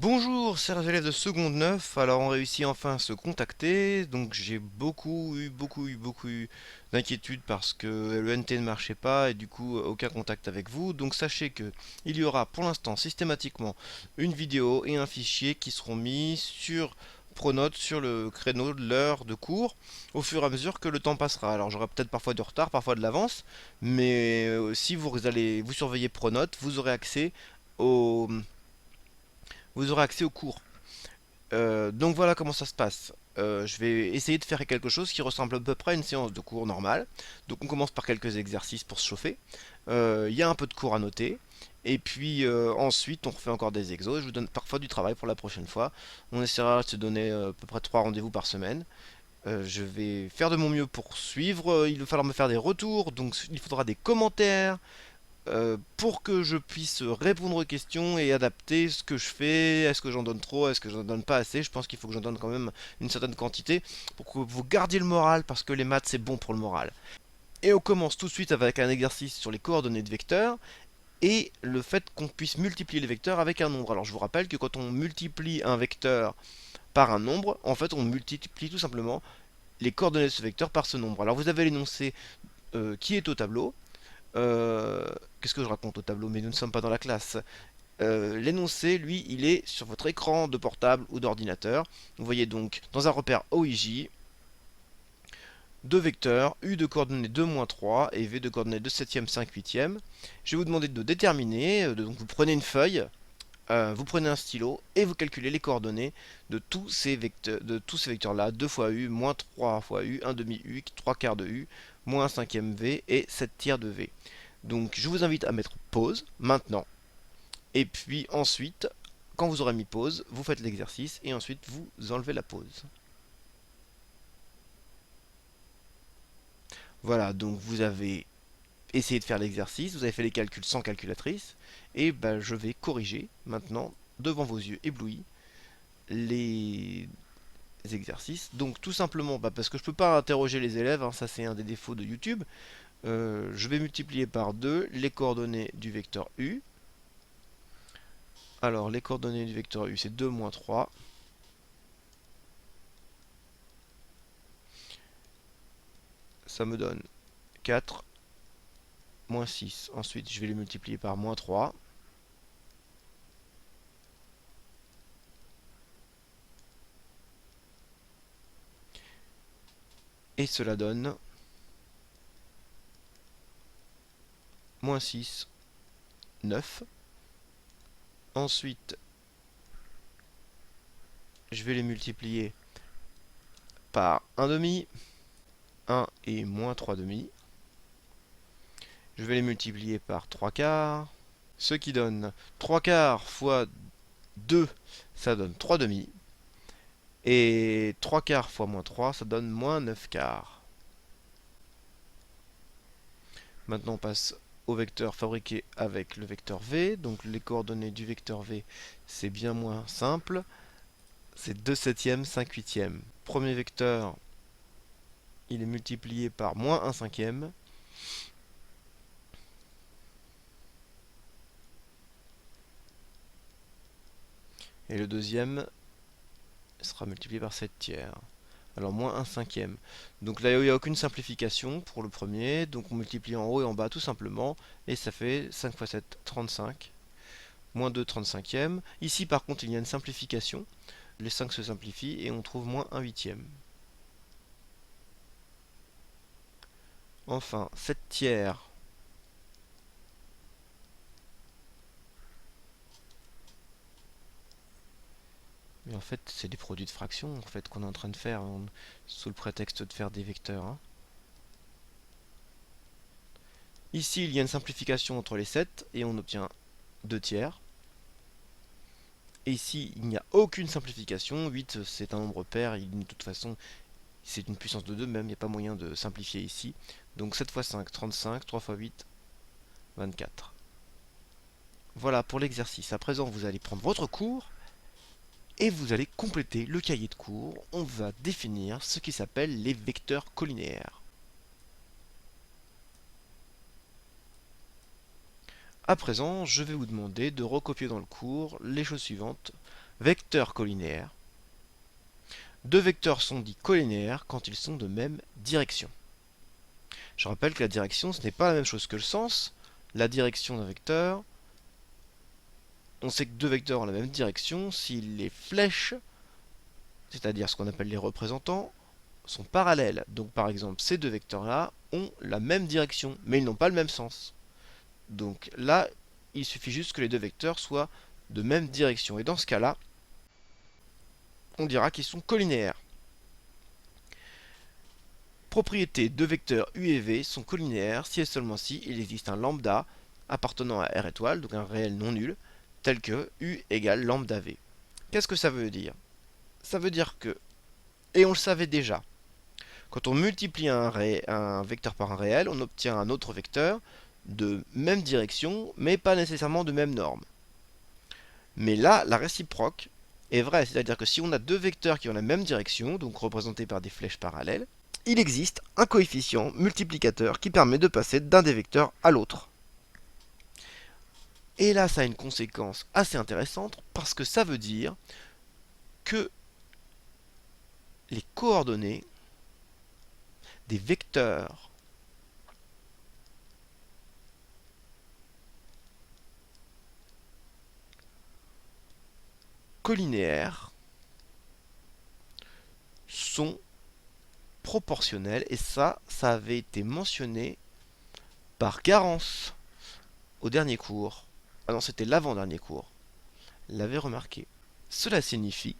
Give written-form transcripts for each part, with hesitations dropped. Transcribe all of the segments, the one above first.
Bonjour, chers élèves de seconde 9. Alors on réussit enfin à se contacter. Donc j'ai beaucoup eu d'inquiétudes parce que le NT ne marchait pas et du coup aucun contact avec vous. Donc sachez que il y aura pour l'instant systématiquement une vidéo et un fichier qui seront mis sur Pronote sur le créneau de l'heure de cours au fur et à mesure que le temps passera. Alors j'aurai peut-être parfois du retard, parfois de l'avance, mais si vous allez vous surveiller Pronote, au vous aurez accès aux cours. Donc voilà comment ça se passe. Je vais essayer de faire quelque chose qui ressemble à peu près à une séance de cours normale. Donc on commence par quelques exercices pour se chauffer. Il y a un peu de cours à noter. Et puis ensuite on refait encore des exos. Je vous donne parfois du travail pour la prochaine fois. On essaiera de se donner à peu près 3 rendez-vous par semaine. Je vais faire de mon mieux pour suivre. Il va falloir me faire des retours. Donc il faudra des commentaires pour que je puisse répondre aux questions et adapter ce que je fais. Est-ce que j'en donne trop? Est-ce que j'en donne pas assez? Je pense qu'il faut que j'en donne quand même une certaine quantité pour que vous gardiez le moral parce que les maths c'est bon pour le moral. Et on commence tout de suite avec un exercice sur les coordonnées de vecteurs et le fait qu'on puisse multiplier les vecteurs avec un nombre. Alors je vous rappelle que quand on multiplie un vecteur par un nombre, en fait on multiplie tout simplement les coordonnées de ce vecteur par ce nombre. Alors vous avez l'énoncé qui est au tableau. Euh, Qu'est-ce que je raconte au tableau? Mais nous ne sommes pas dans la classe. L'énoncé, lui, il est sur votre écran de portable ou d'ordinateur. Vous voyez donc dans un repère OIJ, deux vecteurs, U de coordonnées 2, moins 3 et V de coordonnées 2, 7e, 5, 8e. Je vais vous demander de déterminer, donc vous prenez une feuille, vous prenez un stylo et vous calculez les coordonnées de tous ces vecteurs-là. 2 fois U, moins 3 fois U, 1 demi U, 3 quarts de U, moins 1 cinquième V et 7 tiers de V. Donc je vous invite à mettre pause maintenant. Et puis ensuite, quand vous aurez mis pause, vous faites l'exercice et ensuite vous enlevez la pause. Voilà, donc vous avez essayé de faire l'exercice, vous avez fait les calculs sans calculatrice, et ben, je vais corriger maintenant, devant vos yeux éblouis, les exercices. Donc tout simplement, parce que je ne peux pas interroger les élèves, hein, ça c'est un des défauts de YouTube, je vais multiplier par 2 les coordonnées du vecteur U. Alors les coordonnées du vecteur U c'est 2 moins 3. Ça me donne 4 moins 6. Ensuite, je vais les multiplier par moins 3. Et cela donne moins 6, 9. Ensuite, je vais les multiplier par 1 demi, 1 et moins 3 demi. Je vais les multiplier par 3 quarts, ce qui donne 3 quarts fois 2, ça donne 3 demi. Et 3 quarts fois moins 3, ça donne moins 9 quarts. Maintenant, on passe au vecteur fabriqué avec le vecteur V. Donc les coordonnées du vecteur V, c'est bien moins simple. C'est 2 septièmes, 5 huitièmes. Premier vecteur, il est multiplié par moins 1 cinquième. Et le deuxième sera multiplié par 7 tiers. Alors moins 1 cinquième. Donc là, il n'y a aucune simplification pour le premier. Donc on multiplie en haut et en bas tout simplement. Et ça fait 5 fois 7, 35. Moins 2, 35e. Ici par contre, il y a une simplification. Les 5 se simplifient et on trouve moins 1 huitième. Enfin, 7 tiers. Mais en fait, c'est des produits de fraction en fait, qu'on est en train de faire sous le prétexte de faire des vecteurs, hein. Ici, il y a une simplification entre les 7 et on obtient 2 tiers. Et ici, il n'y a aucune simplification. 8, c'est un nombre pair. De toute façon, c'est une puissance de 2 même. Il n'y a pas moyen de simplifier ici. Donc 7 fois 5, 35. 3 fois 8, 24. Voilà pour l'exercice. À présent, vous allez prendre votre cours et vous allez compléter le cahier de cours. On va définir ce qui s'appelle les vecteurs collinéaires. À présent, je vais vous demander de recopier dans le cours les choses suivantes. Vecteur collinéaire. Deux vecteurs sont dits collinéaires quand ils sont de même direction. Je rappelle que la direction, ce n'est pas la même chose que le sens. La direction d'un vecteur, on sait que deux vecteurs ont la même direction si les flèches, c'est-à-dire ce qu'on appelle les représentants, sont parallèles. Donc par exemple, ces deux vecteurs-là ont la même direction, mais ils n'ont pas le même sens. Donc là, il suffit juste que les deux vecteurs soient de même direction. Et dans ce cas-là, on dira qu'ils sont collinéaires. Propriétés de vecteurs U et V sont collinéaires si et seulement si il existe un lambda appartenant à R étoile, donc un réel non nul, tel que U égale lambda V. Qu'est-ce que ça veut dire? Ça veut dire que, et on le savait déjà, quand on multiplie un vecteur par un réel, on obtient un autre vecteur de même direction, mais pas nécessairement de même norme. Mais là, la réciproque est vraie, c'est-à-dire que si on a deux vecteurs qui ont la même direction, donc représentés par des flèches parallèles, il existe un coefficient multiplicateur qui permet de passer d'un des vecteurs à l'autre. Et là, ça a une conséquence assez intéressante parce que ça veut dire que les coordonnées des vecteurs collinéaires sont proportionnelles, et ça avait été mentionné par Garance au dernier cours. Ah non, c'était l'avant-dernier cours. L'avait remarqué. Cela signifie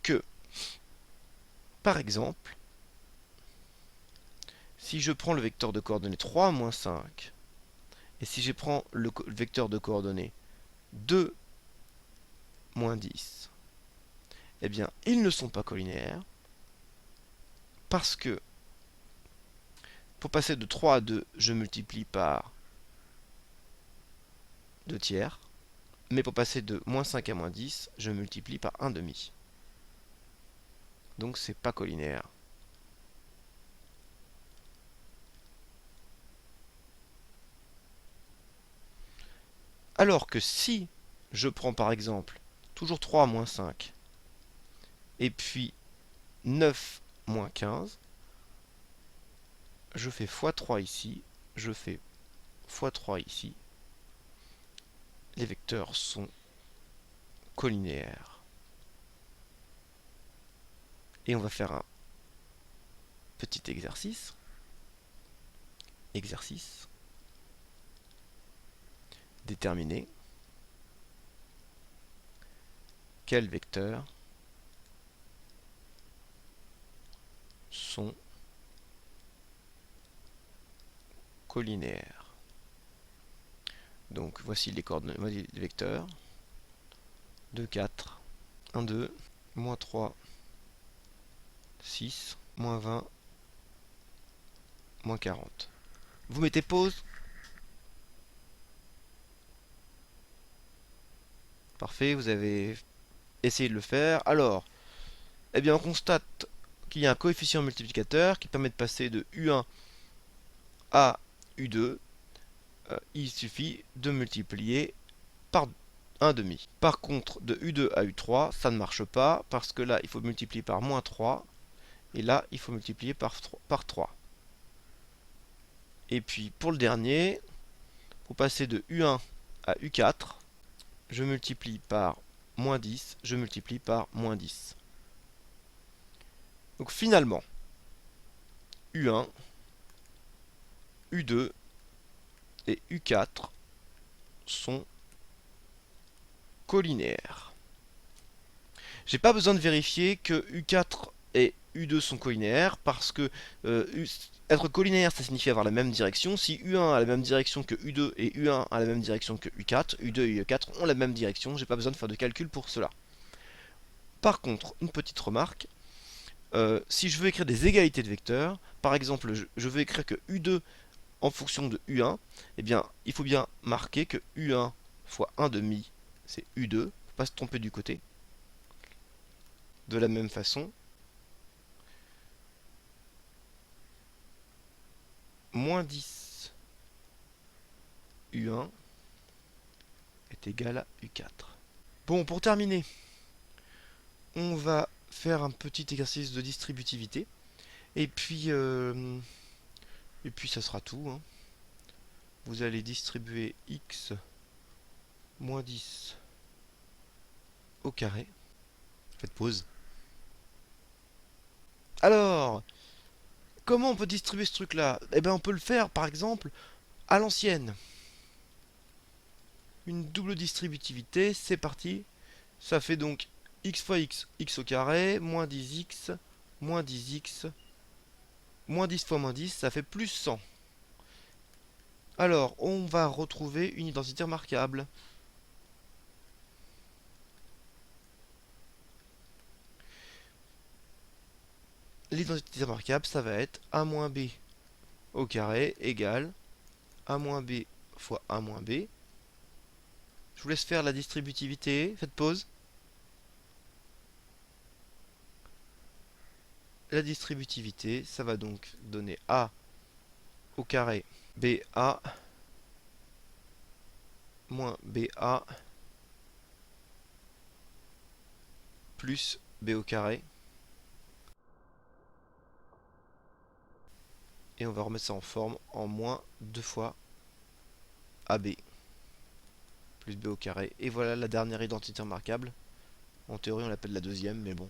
que, par exemple, si je prends le vecteur de coordonnées 3, moins 5, et si je prends le vecteur de coordonnées 2, moins 10, eh bien, ils ne sont pas collinéaires, parce que, pour passer de 3 à 2, je multiplie par 2 tiers, mais pour passer de moins 5 à moins 10, je multiplie par 1 demi. Donc c'est pas collinéaire. Alors que si je prends par exemple toujours 3 moins 5, et puis 9 moins 15, je fais x3 ici, je fais x3 ici, les vecteurs sont collinéaires. Et on va faire un petit exercice. Exercice. Déterminer quels vecteurs sont collinéaires. Donc voici les coordonnées, voici les vecteurs. 2, 4, 1, 2, moins 3, 6, moins 20, moins 40. Vous mettez pause. Parfait, vous avez essayé de le faire. Alors, eh bien, on constate qu'il y a un coefficient multiplicateur qui permet de passer de U1 à U2. Il suffit de multiplier par 1 demi. Par contre, de U2 à U3, ça ne marche pas parce que là, il faut multiplier par moins 3 et là, il faut multiplier par 3. Et puis, pour le dernier, pour passer de U1 à U4, je multiplie par moins 10, je multiplie par moins 10. Donc finalement, U1, U2 et U4 sont collinéaires. J'ai pas besoin de vérifier que U4 et U2 sont collinéaires parce que être collinéaire, ça signifie avoir la même direction. Si U1 a la même direction que U2 et U1 a la même direction que U4, U2 et U4 ont la même direction. J'ai pas besoin de faire de calcul pour cela. Par contre, une petite remarque, si je veux écrire des égalités de vecteurs, par exemple, je veux écrire que U2 en fonction de U1, eh bien, il faut bien marquer que U1 fois 1 demi, c'est U2. Faut pas se tromper du côté. De la même façon, moins 10 U1 est égal à U4. Bon, pour terminer, on va faire un petit exercice de distributivité. Et puis, ça sera tout, hein. Vous allez distribuer x moins 10 au carré. Faites pause. Alors, comment on peut distribuer ce truc-là? Eh bien, on peut le faire, par exemple, à l'ancienne. Une double distributivité, c'est parti. Ça fait donc x fois x, x au carré, moins 10x, moins 10x, moins 10 fois moins 10, ça fait plus 100. Alors, on va retrouver une identité remarquable. L'identité remarquable, ça va être a moins b au carré égale a moins b fois a moins b. Je vous laisse faire la distributivité, faites pause. La distributivité, ça va donc donner a au carré ba moins ba plus b au carré. Et on va remettre ça en forme en moins 2 fois ab plus b au carré. Et voilà la dernière identité remarquable. En théorie, on l'appelle la deuxième, mais bon.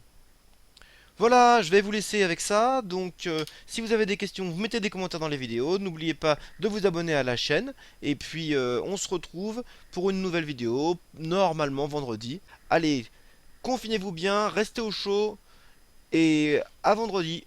Voilà, je vais vous laisser avec ça. Donc, si vous avez des questions, vous mettez des commentaires dans les vidéos. N'oubliez pas de vous abonner à la chaîne. Et puis, on se retrouve pour une nouvelle vidéo, normalement vendredi. Allez, confinez-vous bien, restez au chaud. Et à vendredi.